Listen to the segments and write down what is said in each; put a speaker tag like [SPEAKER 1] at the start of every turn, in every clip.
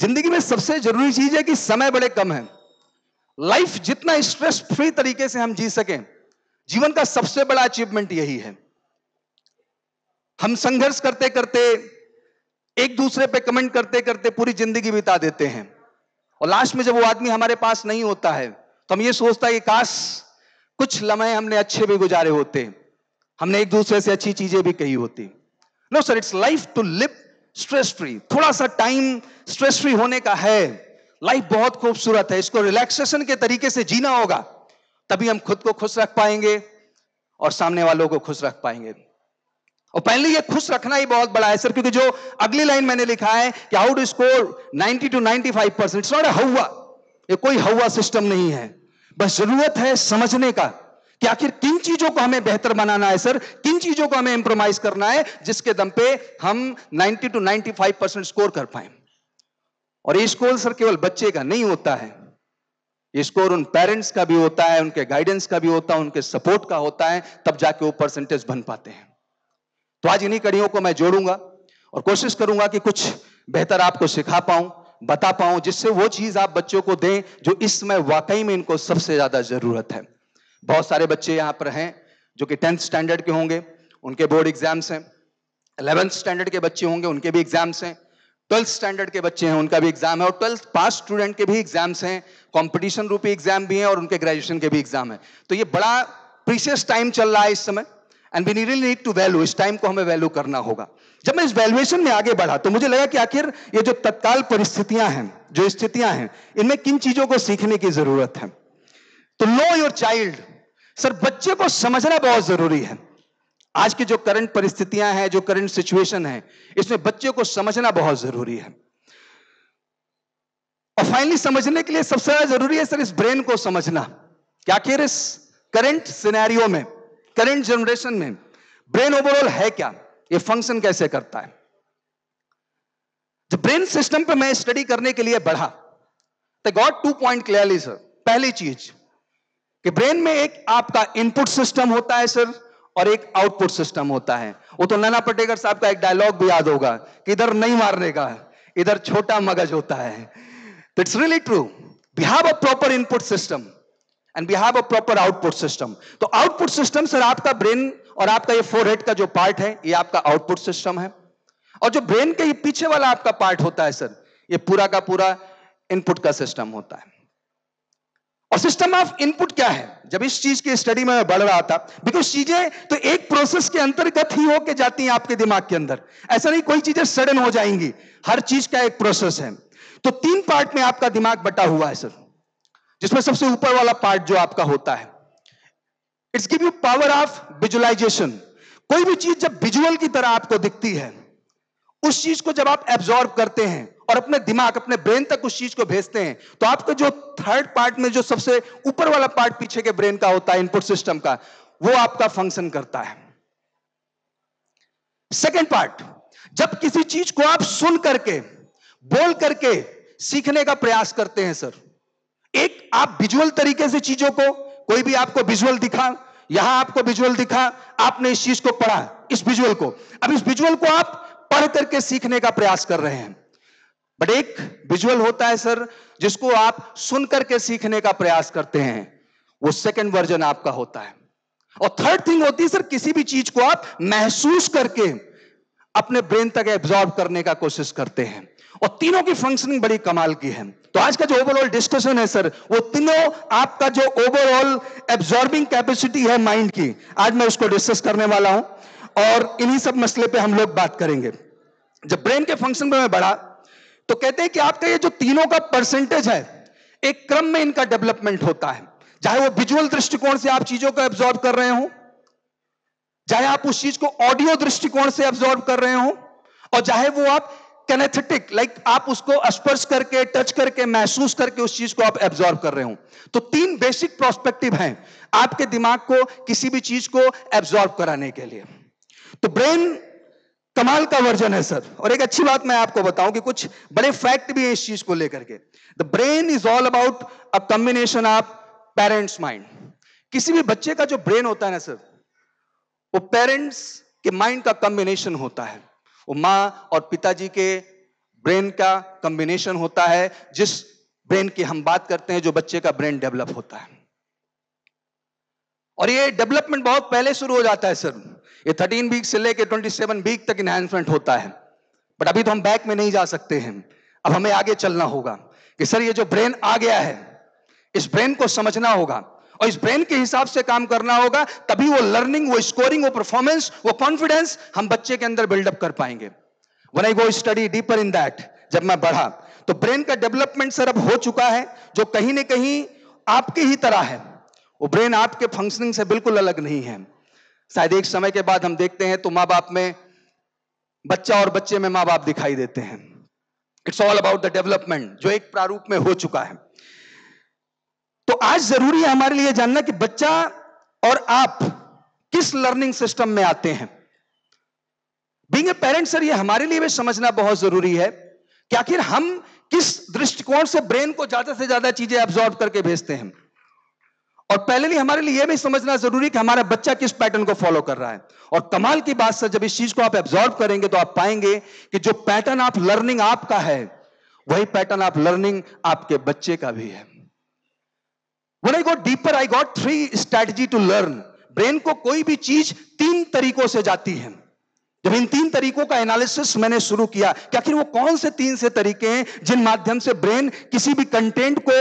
[SPEAKER 1] जिंदगी में सबसे जरूरी चीज है कि समय बड़े कम है। लाइफ जितना स्ट्रेस फ्री तरीके से हम जी सकें, जीवन का सबसे बड़ा अचीवमेंट यही है। हम संघर्ष करते करते, एक दूसरे पे कमेंट करते करते पूरी जिंदगी बिता देते हैं, और लास्ट में जब वो आदमी हमारे पास नहीं होता है तो हम ये सोचता है कि काश कुछ लम्हे हमने अच्छे भी गुजारे होते, हमने एक दूसरे से अच्छी चीजें भी कही होती। No sir, it's life to live stress free. थोड़ा सा टाइम स्ट्रेस फ्री होने का है। लाइफ बहुत खूबसूरत है, इसको रिलैक्सेशन के तरीके से जीना होगा, तभी हम खुद को खुश रख पाएंगे और सामने वालों को खुश रख पाएंगे। और पहले ये खुश रखना ही बहुत बड़ा है सर, क्योंकि जो अगली लाइन मैंने लिखा है कि how to score 90 to 95%, it's not a हवा। ये कोई हवा सिस्टम नहीं है, बस जरूरत है समझने का कि आखिर किन चीजों को हमें बेहतर बनाना है सर, किन चीजों को हमें इंप्रोवाइज करना है जिसके दम पे हम 90 to 95% स्कोर कर पाए। और ये स्कोर सर केवल बच्चे का नहीं होता है, ये स्कोर उन पेरेंट्स का भी होता है, उनके गाइडेंस का भी होता है, उनके सपोर्ट का होता है, तब जाके वो परसेंटेज बन पाते हैं। तो आज इन्हीं कड़ियों को मैं जोड़ूंगा और कोशिश करूंगा कि कुछ बेहतर आपको सिखा पाऊं, बता पाऊं, जिससे वो चीज आप बच्चों को दें जो इस समय वाकई में इनको सबसे ज्यादा जरूरत है। बहुत सारे बच्चे यहां पर हैं जो कि 10th स्टैंडर्ड के होंगे, उनके बोर्ड एग्जाम्स हैं। 11th स्टैंडर्ड के बच्चे होंगे, उनके भी एग्जाम्स हैं। 12th स्टैंडर्ड के बच्चे हैं, उनका भी एग्जाम है। और 12th पास स्टूडेंट के भी एग्जाम्स हैं, कंपटीशन रूपी एग्जाम भी हैं, और उनके ग्रेजुएशन के भी एग्जाम है। तो ये बड़ा प्रीशियस टाइम चल रहा है इस समय, and we really need to value. इस टाइम को हमें वैल्यू करना होगा। जब मैं इस वैल्यूएशन में आगे बढ़ा तो मुझे लगा कि आखिर ये जो तत्काल परिस्थितियां हैं, जो स्थितियां हैं, इनमें किन चीजों को सीखने की जरूरत है। तो नो योर चाइल्ड। सर, बच्चे को समझना बहुत जरूरी है। आज की जो करंट परिस्थितियां हैं, जो करंट सिचुएशन है, इसमें बच्चे को समझना बहुत जरूरी है। और फाइनली समझने के लिए सबसे ज्यादा जरूरी है सर इस ब्रेन को समझना कि आखिर इस करंट सिनेरियो में, करंट जनरेशन में ब्रेन ओवरऑल है क्या, ये फंक्शन कैसे करता है। जब ब्रेन सिस्टम पे मैं स्टडी करने के लिए बढ़ा तो गॉट 2 पॉइंट क्लियरली सर। पहली चीज कि ब्रेन में एक आपका इनपुट सिस्टम होता है सर, और एक आउटपुट सिस्टम होता है। वो तो नाना पटेकर साहब का एक डायलॉग भी याद होगा कि इधर नहीं मारने का, इधर छोटा मगज होता है। तो it's really true, we have a proper input system and we have a proper output system. तो आउटपुट सिस्टम सर आपका ब्रेन और आपका ये फोरहेड का जो पार्ट है, ये आपका आउटपुट सिस्टम है। और जो ब्रेन के ये पीछे वाला आपका पार्ट होता है सर, ये पूरा का पूरा इनपुट का सिस्टम होता है। और सिस्टम ऑफ इनपुट क्या है, जब इस चीज की स्टडी में मैं बढ़ रहा था, बिकॉज चीजें तो एक प्रोसेस के अंतर्गत ही होके जाती हैं आपके दिमाग के अंदर। ऐसा नहीं कोई चीजें सडन हो जाएंगी, हर चीज का एक प्रोसेस है। तो 3 पार्ट में आपका दिमाग बटा हुआ है सर, जिसमें सबसे ऊपर वाला पार्ट जो आपका होता है, it's give you power of visualisation. कोई भी चीज जब विजुअल की तरह आपको दिखती है, उस चीज को जब आप एब्जॉर्ब करते हैं और अपने दिमाग, अपने ब्रेन तक उस चीज को भेजते हैं, तो आपका जो थर्ड पार्ट में जो सबसे ऊपर वाला पार्ट पीछे के ब्रेन का होता है, इनपुट सिस्टम का, वो आपका फंक्शन करता है। सेकेंड पार्ट, जब किसी चीज को आप सुन करके, बोल करके सीखने का प्रयास करते हैं सर, एक आप विजुअल तरीके से चीजों को, कोई भी आपको विजुअल दिखा, यहां आपको विजुअल दिखा, आपने इस चीज को पढ़ा, इस विजुअल को, अब इस विजुअल को आप पढ़ करके सीखने का प्रयास कर रहे हैं। बट एक विजुअल होता है सर जिसको आप सुन करके सीखने का प्रयास करते हैं, वो सेकंड वर्जन आपका होता है। और थर्ड थिंग होती है सर, किसी भी चीज को आप महसूस करके अपने ब्रेन तक एब्जॉर्ब करने का कोशिश करते हैं। और तीनों की फंक्शनिंग बड़ी कमाल की है। तो आज का जो ओवरऑल डिस्कशन है सर, वो तीनों आपका जो ओवरऑल एब्जॉर्बिंग कैपेसिटी है माइंड की, आज मैं उसको डिस्कस करने वाला हूं, और इन्हीं सब मसले पे हम लोग बात करेंगे। जब ब्रेन के फंक्शन में मैं बढ़ा तो कहते हैं कि आपका ये जो तीनों का परसेंटेज है, एक क्रम में इनका डेवलपमेंट होता है। चाहे वो विजुअल दृष्टिकोण से आप चीजों को एब्जॉर्ब कर रहे हो, चाहे आप उस चीज को ऑडियो दृष्टिकोण से एब्जॉर्ब कर रहे हो, और चाहे वो आप कैनेथेटिक, लाइक आप उसको स्पर्श करके, टच करके, महसूस करके उस चीज को आप एब्जॉर्ब कर रहे हो। तो 3 बेसिक प्रोस्पेक्टिव हैं आपके दिमाग को किसी भी चीज को एब्जॉर्ब कराने के लिए। तो ब्रेन कमाल का वर्जन है सर। और एक अच्छी बात मैं आपको बताऊं कि कुछ बड़े फैक्ट भी है इस चीज को लेकर के। The brain is all about a combination of parents mind. किसी भी बच्चे का जो ब्रेन होता है ना सर, वो पेरेंट्स के माइंड का कॉम्बिनेशन होता है। वो माँ और पिताजी के ब्रेन का कॉम्बिनेशन होता है, जिस ब्रेन की हम बात करते हैं, जो बच्चे का ब्रेन डेवलप होता है। और ये डेवलपमेंट बहुत पहले शुरू हो जाता है सर। ये 13 वीक से लेकर 27 वीक तक इनहैंसमेंट होता है। बट अभी तो हम बैक में नहीं जा सकते हैं, अब हमें आगे चलना होगा कि सर ये जो ब्रेन आ गया है, इस ब्रेन को समझना होगा और इस ब्रेन के हिसाब से काम करना होगा, तभी वो लर्निंग, वो स्कोरिंग, वो परफॉर्मेंस, वो कॉन्फिडेंस हम बच्चे के अंदर बिल्डअप कर पाएंगे। When I go study deeper in that, जब मैं बढ़ा तो ब्रेन का डेवलपमेंट सर अब हो चुका है, जो कहीं ना कहीं आपके ही तरह है। वो ब्रेन आपके फंक्शनिंग से बिल्कुल अलग नहीं है। शायद एक समय के बाद हम देखते हैं तो माँ बाप में बच्चा और बच्चे में माँ बाप दिखाई देते हैं। It's all about the development, जो एक प्रारूप में हो चुका है। तो आज जरूरी है हमारे लिए जानना कि बच्चा और आप किस लर्निंग सिस्टम में आते हैं। बीइंग ए पेरेंट सर, ये हमारे लिए भी समझना बहुत जरूरी है कि आखिर हम किस दृष्टिकोण से ब्रेन को ज्यादा से ज्यादा चीजें एब्जॉर्ब करके भेजते हैं। और पहले हमारे लिए यह भी समझना जरूरी कि हमारा बच्चा किस पैटर्न को फॉलो कर रहा है। और कमाल की बात सर, जब इस चीज को आप एब्जॉर्ब करेंगे तो आप पाएंगे कि जो पैटर्न आप लर्निंग आपका है, वही पैटर्न आप लर्निंग आपके बच्चे का भी है। When I got deeper, I got 3 strategy to learn. Brain को कोई भी चीज 3 तरीकों से जाती है। जब इन 3 तरीकों का एनालिसिस मैंने शुरू किया कि आखिर वो कौन से 3 से तरीके हैं जिन माध्यम से ब्रेन किसी भी कंटेंट को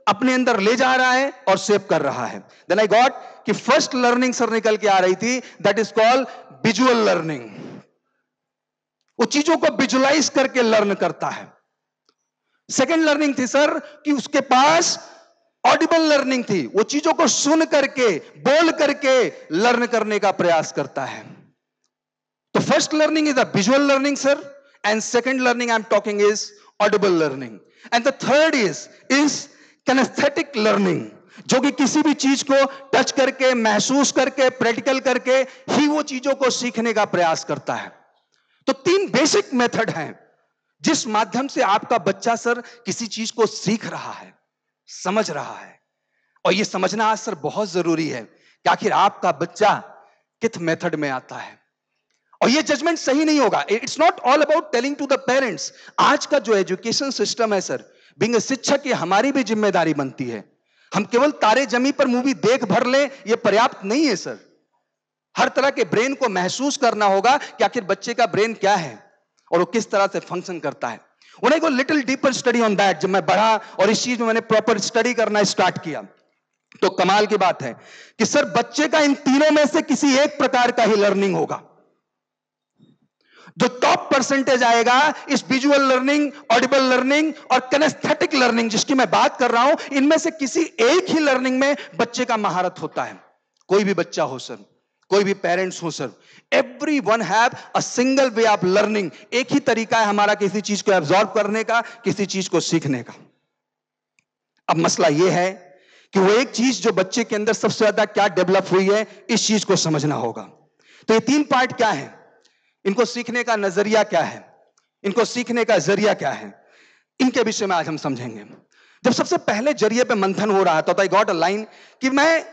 [SPEAKER 1] अपने अंदर ले जा रहा है और सेव कर रहा है, देन आई गॉट कि फर्स्ट लर्निंग सर निकल के आ रही थी, that is called visual learning. वो चीजों को विजुअलाइज करके लर्न करता है। सेकेंड लर्निंग थी सर कि उसके पास ऑडिबल लर्निंग थी, वो चीजों को सुन करके, बोल करके लर्न करने का प्रयास करता है। तो first learning is the visual learning sir, and second learning I am talking is Audible learning, and the third is kinaesthetic learning, जो कि किसी भी चीज को टच करके, महसूस करके, प्रैक्टिकल करके ही वो चीजों को सीखने का प्रयास करता है। तो 3 बेसिक मेथड हैं जिस माध्यम से आपका बच्चा सर किसी चीज को सीख रहा है, समझ रहा है। और ये समझना आज सर बहुत जरूरी है कि आखिर आपका बच्चा किस मेथड में आता है। और ये जजमेंट सही नहीं होगा। It's not all about telling to the parents. आज का जो एजुकेशन सिस्टम है सर, बीइंग ए शिक्षक, ये हमारी भी जिम्मेदारी बनती है। हम केवल तारे जमी पर मूवी देख भर लें, ये पर्याप्त नहीं है सर। हर तरह के ब्रेन को महसूस करना होगा कि आखिर बच्चे का ब्रेन क्या है और वो किस तरह से फंक्शन करता है। When I go little deeper study on that, जब मैं बढ़ा और इस चीज में मैंने प्रॉपर स्टडी करना स्टार्ट किया, तो कमाल की बात है कि सर बच्चे का इन तीनों में से किसी एक प्रकार का ही लर्निंग होगा। जो टॉप परसेंटेज आएगा इस विजुअल लर्निंग, ऑडिबल लर्निंग और किनेस्थेटिक लर्निंग जिसकी मैं बात कर रहा हूं, इनमें से किसी एक ही लर्निंग में बच्चे का महारत होता है। कोई भी बच्चा हो सर, कोई भी पेरेंट्स हो sir, everyone have a single way of learning. एक ही तरीका है हमारा किसी चीज को एब्जॉर्ब करने का, किसी चीज को सीखने का। अब मसला यह है कि वो एक चीज जो बच्चे के अंदर सबसे ज्यादा क्या डेवलप हुई है, इस चीज को समझना होगा। तो ये 3 पार्ट क्या है, इनको सीखने का नजरिया क्या है, इनको सीखने का जरिया क्या है, इनके विषय में आज हम समझेंगे। जब सबसे पहले जरिए पे मंथन हो रहा था तो आई गॉट अ लाइन कि मैं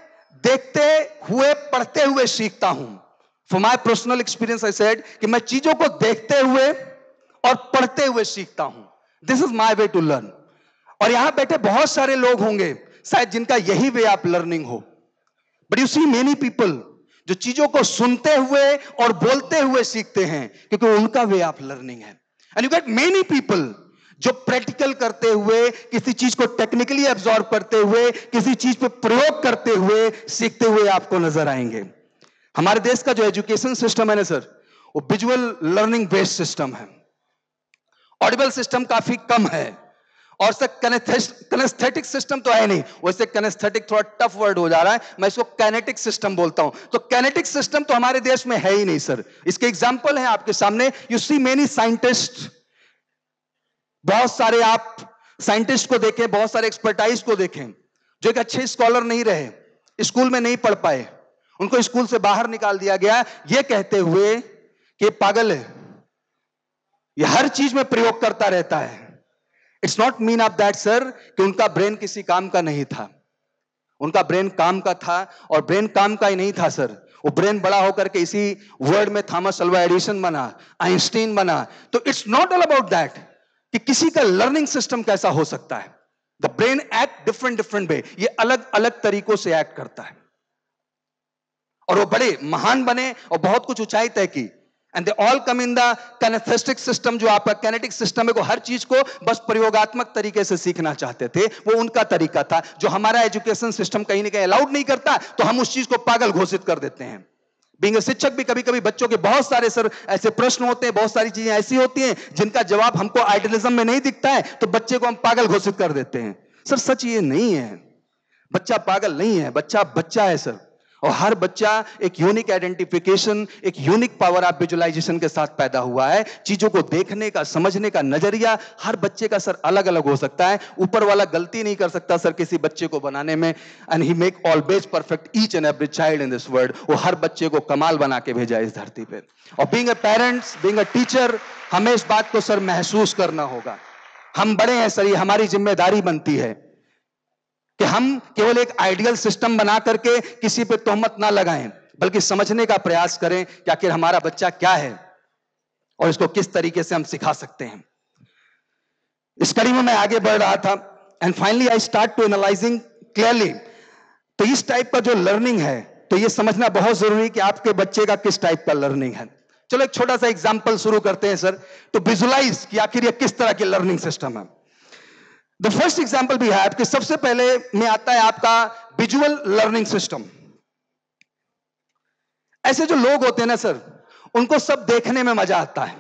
[SPEAKER 1] देखते हुए, पढ़ते हुए सीखता हूं। For my personal experience I said कि मैं चीजों को देखते हुए और पढ़ते हुए सीखता हूं। This is my way to learn. और यहां बैठे बहुत सारे लोग होंगे शायद जिनका यही वे ऑफ लर्निंग हो। But you see many people जो चीजों को सुनते हुए और बोलते हुए सीखते हैं, क्योंकि उनका वे ऑफ लर्निंग है। And you get many people जो प्रैक्टिकल करते हुए, किसी चीज को टेक्निकली एब्जॉर्ब करते हुए, किसी चीज पे प्रयोग करते हुए, सीखते हुए आपको नजर आएंगे। हमारे देश का जो एजुकेशन सिस्टम है ना सर, वो विजुअल लर्निंग बेस्ड सिस्टम है। ऑडिबल सिस्टम काफी कम है, और सर किनेस्थेटिक सिस्टम तो है नहीं। वैसे किनेस्थेटिक थोड़ा टफ वर्ड हो जा रहा है, मैं इसको काइनेटिक सिस्टम बोलता हूं। तो काइनेटिक सिस्टम तो हमारे देश में है ही नहीं सर। इसके एग्जांपल है आपके सामने। यू सी मेनी साइंटिस्ट, बहुत सारे आप साइंटिस्ट को देखें, बहुत सारे एक्सपर्टाइज को देखें जो एक अच्छे स्कॉलर नहीं रहे, स्कूल में नहीं पढ़ पाए, उनको स्कूल से बाहर निकाल दिया गया ये कहते हुए कि ये पागल है, ये हर चीज में प्रयोग करता रहता है। It's not mean of that sir कि उनका ब्रेन किसी काम का नहीं था। उनका ब्रेन काम का था, और ब्रेन काम का ही नहीं था सर, वो ब्रेन बड़ा होकर के इसी वर्ड में थॉमस अल्वा एडिसन बना, आइंस्टीन बना। तो it's not all about that कि किसी का लर्निंग सिस्टम कैसा हो सकता है। The brain act different way, ये अलग अलग तरीकों से एक्ट करता है और वो बड़े महान बने और बहुत कुछ ऊंचाई तय की। And they all come in the kinaesthetic system, जो आपका कैनेटिक सिस्टम है, वो हर चीज को बस प्रयोगात्मक तरीके से सीखना चाहते थे। वो उनका तरीका था, जो हमारा एजुकेशन सिस्टम कहीं ना कहीं अलाउड नहीं करता, तो हम उस चीज को पागल घोषित कर देते हैं। बीइंग अ शिक्षक भी कभी कभी बच्चों के बहुत सारे सर ऐसे प्रश्न होते हैं, बहुत सारी चीजें ऐसी होती हैं जिनका जवाब हमको आइडियलिज्म में नहीं दिखता है, तो बच्चे को हम पागल घोषित कर देते हैं। सर सच ये नहीं है, बच्चा पागल नहीं है, बच्चा बच्चा है सर। और हर बच्चा एक यूनिक आइडेंटिफिकेशन, एक यूनिक पावर ऑफ विजुअलाइजेशन के साथ पैदा हुआ है। चीजों को देखने का, समझने का नजरिया हर बच्चे का सर अलग अलग हो सकता है। ऊपर वाला गलती नहीं कर सकता सर किसी बच्चे को बनाने में। And he make always perfect each and every child in this world. वो हर बच्चे को कमाल बना के भेजा इस धरती पे। और being a parents, being a teacher, हमें इस बात को सर महसूस करना होगा। हम बड़े हैं सर, ये हमारी जिम्मेदारी बनती है कि हम केवल एक आइडियल सिस्टम बना करके किसी पे तोहमत ना लगाएं, बल्कि समझने का प्रयास करें कि आखिर हमारा बच्चा क्या है और इसको किस तरीके से हम सिखा सकते हैं। इस कड़ी में मैं आगे बढ़ रहा था and finally I start to analysing clearly. तो इस टाइप का जो लर्निंग है, तो ये समझना बहुत जरूरी है कि आपके बच्चे का किस टाइप का लर्निंग है। चलो एक छोटा सा एग्जाम्पल शुरू करते हैं सर, तो विजुलाइज कि आखिर ये किस तरह की लर्निंग सिस्टम है। द फर्स्ट एग्जाम्पल भी है कि सबसे पहले में आता है आपका विजुअल लर्निंग सिस्टम। ऐसे जो लोग होते हैं ना सर, उनको सब देखने में मजा आता है।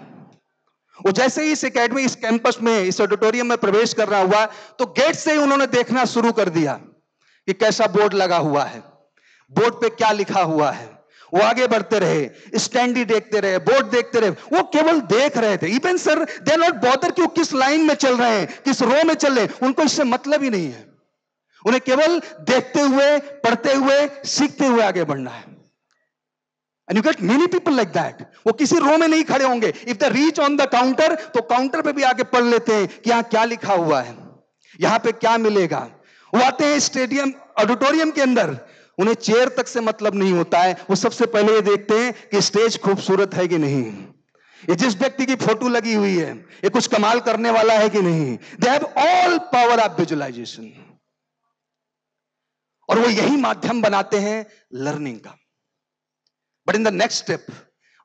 [SPEAKER 1] वो जैसे ही इस एकेडमी, इस कैंपस में, इस ऑडिटोरियम में प्रवेश कर रहा हुआ, तो गेट से ही उन्होंने देखना शुरू कर दिया कि कैसा बोर्ड लगा हुआ है, बोर्ड पे क्या लिखा हुआ है। वो आगे बढ़ते रहे, स्टैंडी देखते रहे, बोर्ड देखते रहे, वो केवल देख रहे थे। Even sir they not bother कि वो किस लाइन में चल रहे हैं, किस रो में चल रहे हैं, उनको इससे मतलब ही नहीं है। उन्हें केवल देखते हुए, पढ़ते हुए, सीखते हुए आगे बढ़ना है। And you get many people like that. वो किसी रो में नहीं खड़े होंगे। If they reach on the counter, तो काउंटर पे भी आगे पढ़ लेते हैं कि यहाँ क्या लिखा हुआ है, यहाँ पे क्या मिलेगा। वो आते हैं स्टेडियम, ऑडिटोरियम के अंदर, उन्हें चेयर तक से मतलब नहीं होता है। वो सबसे पहले ये देखते हैं कि स्टेज खूबसूरत है कि नहीं, ये जिस व्यक्ति की फोटो लगी हुई है ये कुछ कमाल करने वाला है कि नहीं। They have all power of visualisation, और वो यही माध्यम बनाते हैं लर्निंग का। But in the next step,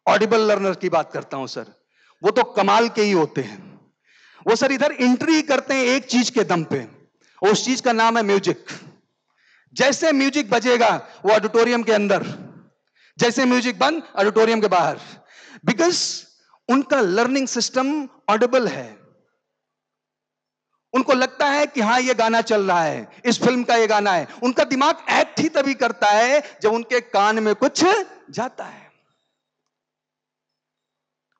[SPEAKER 1] audible learner की बात करता हूं सर, वो तो कमाल के ही होते हैं। वो सर इधर एंट्री करते हैं एक चीज के दम पे, और उस चीज का नाम है म्यूजिक। जैसे म्यूजिक बजेगा वो ऑडिटोरियम के अंदर, जैसे म्यूजिक बंद ऑडिटोरियम के बाहर, बिकॉज उनका लर्निंग सिस्टम ऑडिबल है। उनको लगता है कि हाँ ये गाना चल रहा है, इस फिल्म का ये गाना है। उनका दिमाग एक्ट ही तभी करता है जब उनके कान में कुछ जाता है।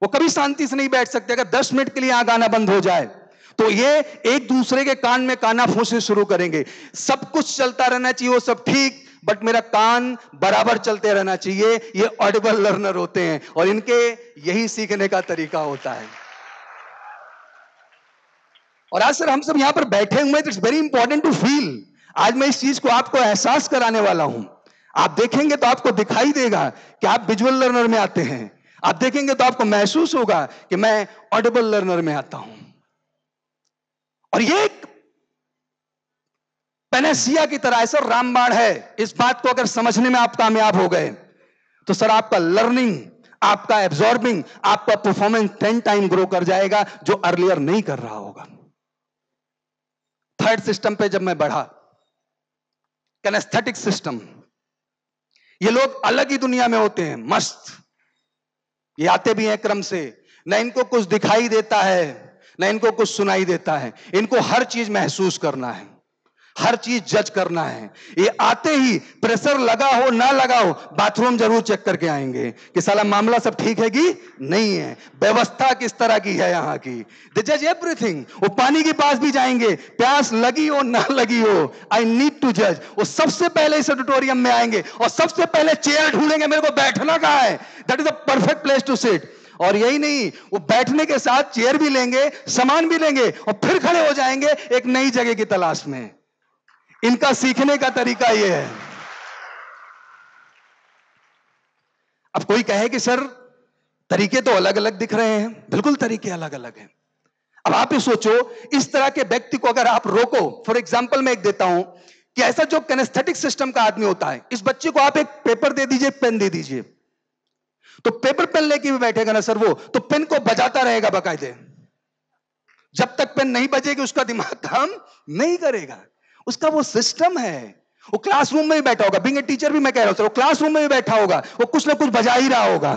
[SPEAKER 1] वो कभी शांति से नहीं बैठ सकते। अगर 10 मिनट के लिए यहां गाना बंद हो जाए तो ये एक दूसरे के कान में कानाफूसी शुरू करेंगे। सब कुछ चलता रहना चाहिए, वो सब ठीक, बट मेरा कान बराबर चलते रहना चाहिए। ये ऑडिबल लर्नर होते हैं और इनके यही सीखने का तरीका होता है। और आज सर हम सब यहां पर बैठे हुए, it's very important to feel. आज मैं इस चीज को आपको एहसास कराने वाला हूं। आप देखेंगे तो आपको दिखाई देगा कि आप विजुअल लर्नर में आते हैं। आप देखेंगे तो आपको महसूस होगा कि मैं ऑडिबल लर्नर में आता हूं। और ये एक पेनेसिया की तरह है सर, रामबाण है। इस बात को अगर समझने में आप कामयाब हो गए तो सर आपका लर्निंग, आपका एब्जॉर्बिंग, आपका परफॉर्मेंस 10 टाइम ग्रो कर जाएगा, जो अर्लियर नहीं कर रहा होगा। थर्ड सिस्टम पे जब मैं बढ़ा, कैनेस्थेटिक सिस्टम, ये लोग अलग ही दुनिया में होते हैं, मस्त। ये आते भी हैं क्रम से, ना इनको कुछ दिखाई देता है, ना इनको कुछ सुनाई देता है। इनको हर चीज महसूस करना है, हर चीज जज करना है। ये आते ही प्रेशर लगा हो ना लगा हो, बाथरूम जरूर चेक करके आएंगे कि साला मामला सब ठीक है कि नहीं है, व्यवस्था किस तरह की है यहाँ की। दे जज एवरीथिंग। वो पानी के पास भी जाएंगे, प्यास लगी हो ना लगी हो, आई नीड टू जज। वो सबसे पहले इस ऑडिटोरियम में आएंगे और सबसे पहले चेयर ढूंढेंगे, मेरे को बैठना कहाँ है, that is the perfect place to sit. और यही नहीं, वो बैठने के साथ चेयर भी लेंगे, सामान भी लेंगे और फिर खड़े हो जाएंगे एक नई जगह की तलाश में। इनका सीखने का तरीका यह है। अब कोई कहे कि सर तरीके तो अलग अलग दिख रहे हैं। बिल्कुल तरीके अलग अलग हैं। अब आप ही सोचो, इस तरह के व्यक्ति को अगर आप रोको, फॉर एग्जाम्पल मैं एक देता हूं कि ऐसा जो किनेस्थेटिक सिस्टम का आदमी होता है, इस बच्चे को आप एक पेपर दे दीजिए, पेन दे दीजिए, तो पेपर पेन लेके भी बैठेगा ना सर, वो तो पेन को बजाता रहेगा बकायदे। जब तक पेन नहीं बजेगी उसका दिमाग काम नहीं करेगा। उसका वो सिस्टम है। वो क्लासरूम में ही बैठा होगा, बीइंग ए टीचर भी मैं कह रहा हूं सर, वो क्लासरूम में ही बैठा होगा, वो कुछ ना कुछ बजा ही रहा होगा।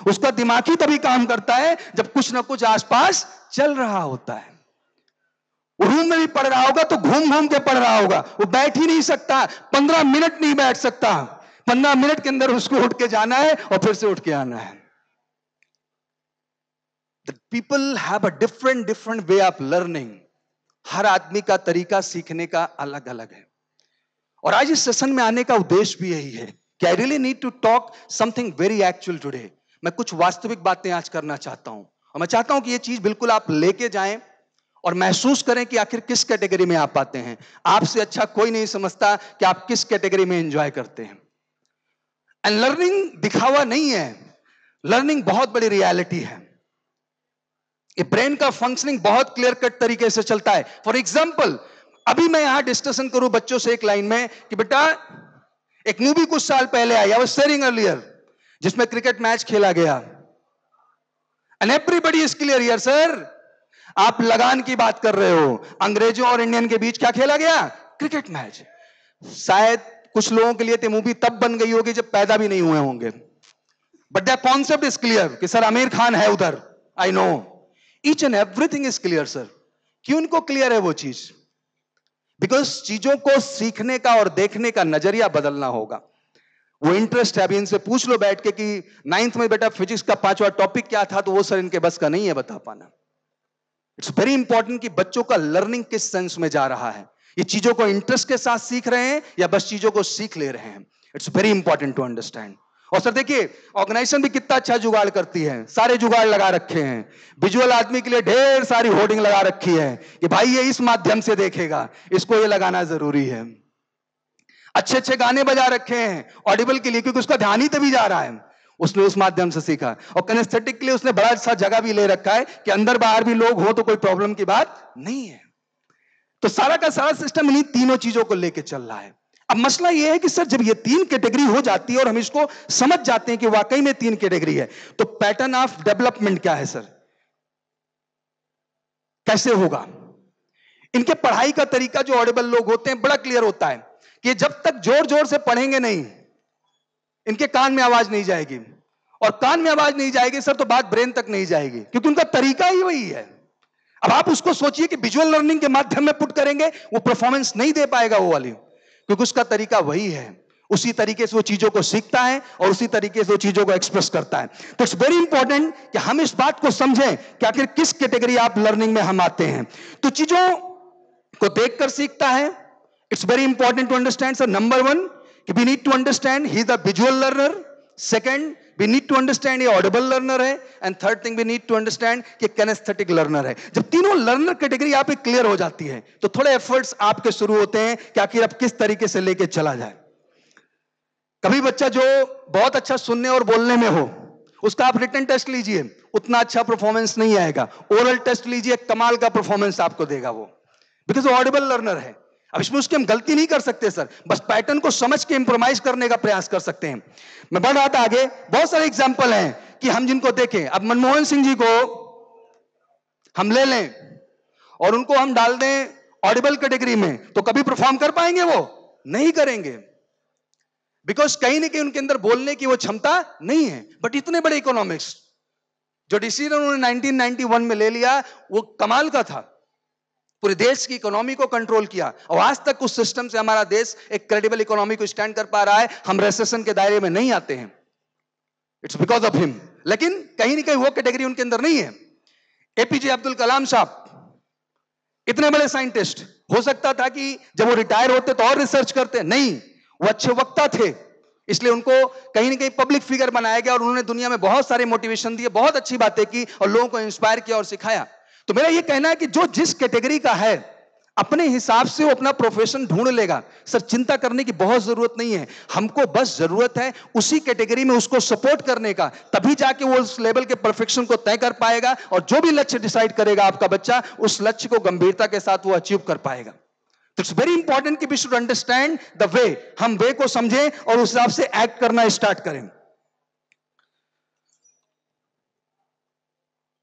[SPEAKER 1] उसका दिमाग ही तभी काम करता है जब कुछ ना कुछ आसपास चल रहा होता है। वो रूम में भी पढ़ रहा होगा तो घूम घूम के पढ़ रहा होगा, वो बैठ ही नहीं सकता, 15 मिनट नहीं बैठ सकता, 15 मिनट के अंदर उसको उठ के जाना है और फिर से उठ के आना है। The people have a different way of learning. हर आदमी का तरीका सीखने का अलग अलग है। और आज इस सेशन में आने का उद्देश्य भी यही है कि I really need to talk something very actual today. मैं कुछ वास्तविक बातें आज करना चाहता हूं, और मैं चाहता हूं कि ये चीज बिल्कुल आप लेके जाएं और महसूस करें कि आखिर किस कैटेगरी में आप आते हैं। आपसे अच्छा कोई नहीं समझता कि आप किस कैटेगरी में एंजॉय करते हैं। एंड लर्निंग दिखावा नहीं है, लर्निंग बहुत बड़ी रियलिटी है। ये ब्रेन का फंक्शनिंग बहुत क्लियर कट तरीके से चलता है। फॉर एग्जाम्पल, अभी मैं यहां डिस्कशन करूं बच्चों से एक लाइन में कि बेटा एक मूवी कुछ साल पहले आई, आई वाज शेयरिंग अर्लियर, जिसमें क्रिकेट मैच खेला गया, and everybody is clear here sir. आप लगान की बात कर रहे हो, अंग्रेजों और इंडियन के बीच क्या खेला गया? Cricket match. शायद कुछ लोगों के लिए तो मूवी तब बन गई होगी जब पैदा भी नहीं हुए होंगे, but the concept is clear कि सर आमिर खान है उधर। I know each and everything is clear sir. क्यों इनको क्लियर है वो चीज? बिकॉज चीजों को सीखने का और देखने का नजरिया बदलना होगा। वो इंटरेस्ट है। अभी इनसे पूछ लो बैठ के कि 9th में बेटा फिजिक्स का 5वां टॉपिक क्या था, तो वो सर इनके बस का नहीं है बता पाना। इट्स वेरी इंपॉर्टेंट कि बच्चों का लर्निंग किस सेंस में जा रहा है। ये चीजों को इंटरेस्ट के साथ सीख रहे हैं या बस चीजों को सीख ले रहे हैं। It's very important to understand. और सर देखिए, ऑर्गेनाइजेशन भी कितना अच्छा जुगाड़ करती है, सारे जुगाड़ लगा रखे हैं। विजुअल आदमी के लिए ढेर सारी होर्डिंग लगा रखी है कि भाई ये इस माध्यम से देखेगा, इसको ये लगाना जरूरी है। अच्छे अच्छे गाने बजा रखे हैं ऑडिबल के लिए, क्योंकि उसका ध्यान ही तभी जा रहा है, उसने उस माध्यम से सीखा। और किनेस्थेटिक के लिए उसने बड़ा अच्छा जगह भी ले रखा है कि अंदर बाहर भी लोग हो तो कोई प्रॉब्लम की बात नहीं है। तो सारा का सारा सिस्टम इन्हीं तीनों चीजों को लेकर चल रहा है। अब मसला यह है कि सर जब ये 3 कैटेगरी हो जाती है और हम इसको समझ जाते हैं कि वाकई में 3 कैटेगरी है, तो पैटर्न ऑफ डेवलपमेंट क्या है सर? कैसे होगा? इनके पढ़ाई का तरीका जो ऑडिबल लोग होते हैं बड़ा क्लियर होता है कि जब तक जोर जोर से पढ़ेंगे नहीं, इनके कान में आवाज नहीं जाएगी, और कान में आवाज नहीं जाएगी सर तो बात ब्रेन तक नहीं जाएगी, क्योंकि उनका तरीका ही वही है। अब आप उसको सोचिए कि विजुअल लर्निंग के माध्यम में पुट करेंगे, वो परफॉर्मेंस नहीं दे पाएगा वो वाली, क्योंकि उसका तरीका वही है। उसी तरीके से वो चीजों को सीखता है और उसी तरीके से वो चीजों को एक्सप्रेस करता है। तो इट्स वेरी इंपॉर्टेंट कि हम इस बात को समझें कि आखिर किस कैटेगरी आप लर्निंग में हम आते हैं। तो चीजों को देखकर सीखता है। It's very important to understand sir, number 1 कि we need to understand he is the visual learner. Second, we need to understand ये ऑडिबल लर्नर है। And third thing, we need to understand कि किनेस्थेटिक लर्नर है। जब तीनों learner category आप clear हो जाती है तो थोड़े एफर्ट्स आपके शुरू होते हैं कि आखिर अब किस तरीके से लेके चला जाए। कभी बच्चा जो बहुत अच्छा सुनने और बोलने में हो, उसका आप रिटन टेस्ट लीजिए, उतना अच्छा परफॉर्मेंस नहीं आएगा। ओरल टेस्ट लीजिए, कमाल का परफॉर्मेंस आपको देगा वो, बिकॉज वो ऑडिबल लर्नर है। अब इसमें उसकी हम गलती नहीं कर सकते सर, बस पैटर्न को समझ के इंप्रोवाइज करने का प्रयास कर सकते हैं। मैं बढ़ रहा था आगे, बहुत सारे एग्जांपल हैं कि हम जिनको देखें। अब मनमोहन सिंह जी को हम ले लें और उनको हम डाल दें ऑडिबल कैटेगरी में, तो कभी परफॉर्म कर पाएंगे? वो नहीं करेंगे, बिकॉज कहीं ना कहीं उनके अंदर बोलने की वो क्षमता नहीं है। बट इतने बड़े इकोनॉमिक्स जो डिसीजन उन्होंने 1991 में ले लिया, वो कमाल का था। पूरे देश की इकोनॉमी को कंट्रोल किया, और आज तक उस सिस्टम से हमारा देश एक क्रेडिबल इकोनॉमी को स्टैंड कर पा रहा है। हम रेसेशन के दायरे में नहीं आते हैं, इट्स बिकॉज ऑफ हिम। लेकिन कहीं ना कहीं वो कैटेगरी उनके अंदर नहीं है। एपीजे अब्दुल कलाम साहब इतने बड़े साइंटिस्ट, हो सकता था कि जब वो रिटायर होते तो और रिसर्च करते, नहीं, वो अच्छे वक्ता थे, इसलिए उनको कहीं ना कहीं पब्लिक फिगर बनाया गया और उन्होंने दुनिया में बहुत सारे मोटिवेशन दिए, बहुत अच्छी बातें की और लोगों को इंस्पायर किया और सिखाया। तो मेरा ये कहना है कि जो जिस कैटेगरी का है, अपने हिसाब से वो अपना प्रोफेशन ढूंढ लेगा। सर चिंता करने की बहुत जरूरत नहीं है, हमको बस जरूरत है उसी कैटेगरी में उसको सपोर्ट करने का, तभी जाके वो उस लेवल के परफेक्शन को तय कर पाएगा और जो भी लक्ष्य डिसाइड करेगा आपका बच्चा, उस लक्ष्य को गंभीरता के साथ वो अचीव कर पाएगा। तो इट्स वेरी इंपॉर्टेंट कि we should understand the way, हम वे को समझें और उस हिसाब से एक्ट करना स्टार्ट करें।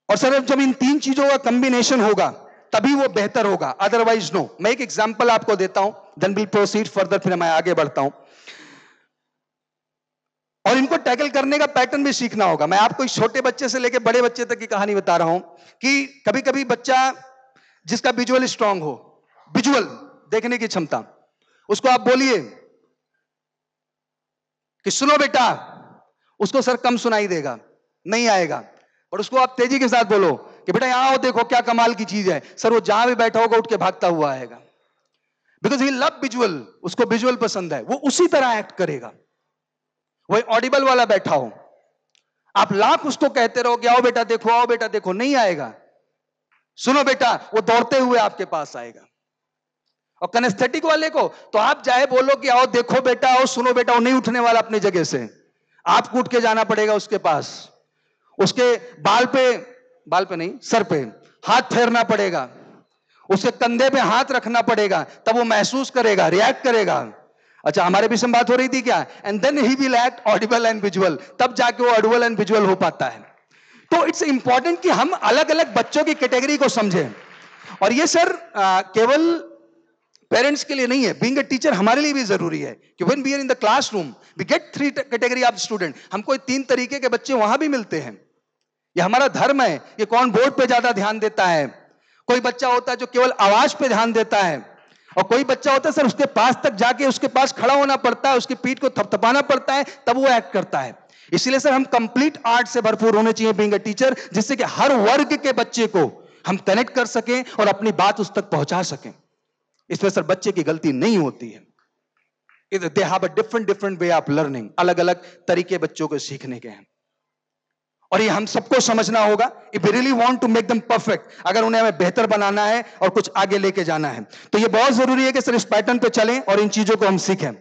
[SPEAKER 1] और सर जब इन तीन चीजों का कॉम्बिनेशन होगा तभी वो बेहतर होगा, अदरवाइज नो। मैं एक एग्जांपल आपको देता हूं, देन विल प्रोसीड फर्दर, फिर मैं आगे बढ़ता हूं। और इनको टैकल करने का पैटर्न भी सीखना होगा। मैं आपको इस छोटे बच्चे से लेकर बड़े बच्चे तक की कहानी बता रहा हूं कि कभी कभी बच्चा जिसका विजुअल स्ट्रांग हो, विजुअल देखने की क्षमता, उसको आप बोलिए कि सुनो बेटा, उसको सर कम सुनाई देगा, नहीं आएगा। और उसको आप तेजी के साथ बोलो कि बेटा यहां आओ, देखो क्या कमाल की चीज है, सर वो जहां भी बैठा होगा उठ के भागता हुआ आएगा। बिकॉज ही लव विजुअल, उसको विजुअल पसंद है, वो उसी तरह एक्ट करेगा। वही ऑडिबल वाला बैठा हो, आप लाख उसको कहते रहो कि आओ बेटा देखो, आओ बेटा देखो, नहीं आएगा। सुनो बेटा, वो दौड़ते हुए आपके पास आएगा। और कनेस्थेटिक वाले को तो आप चाहे बोलो कि आओ देखो बेटा, आओ सुनो बेटा, वो नहीं उठने वाला अपनी जगह से, आपको उठ के जाना पड़ेगा उसके पास, उसके बाल पे नहीं, सर पे हाथ फेरना पड़ेगा, उसके कंधे पे हाथ रखना पड़ेगा, तब वो महसूस करेगा, रिएक्ट करेगा। अच्छा, हमारे बीच में बात हो रही थी क्या? And then he will act audible and visual, तब जाके वो ऑडिबल एंड विजुअल हो पाता है। तो इट्स इंपॉर्टेंट कि हम अलग अलग बच्चों की कैटेगरी को समझें। और ये सर केवल पेरेंट्स के लिए नहीं है, बीइंग अ टीचर हमारे लिए भी जरूरी है कि when we are in the classroom we get three category of student. हमको तीन तरीके के बच्चे वहां भी मिलते हैं, ये हमारा धर्म है। ये कौन बोर्ड पे ज्यादा ध्यान देता है, कोई बच्चा होता है जो केवल आवाज पे ध्यान देता है, और कोई बच्चा होता है सर उसके पास तक जाके उसके पास खड़ा होना पड़ता है, उसकी पीठ को थपथपाना पड़ता है, तब वो एक्ट करता है। इसीलिए सर हम कंप्लीट आर्ट से भरपूर होने चाहिए बीइंग अ टीचर, जिससे कि हर वर्ग के बच्चे को हम कनेक्ट कर सकें और अपनी बात उस तक पहुंचा सकें। इसमें सर बच्चे की गलती नहीं होती है। They have a different way of learning, अलग अलग तरीके बच्चों को सीखने के हैं, और ये हम सबको समझना होगा। If we really want to make them perfect, अगर उन्हें हमें बेहतर बनाना है और कुछ आगे लेके जाना है, तो ये बहुत जरूरी है कि सर इस पैटर्न पे चलें और इन चीजों को हम सीखें।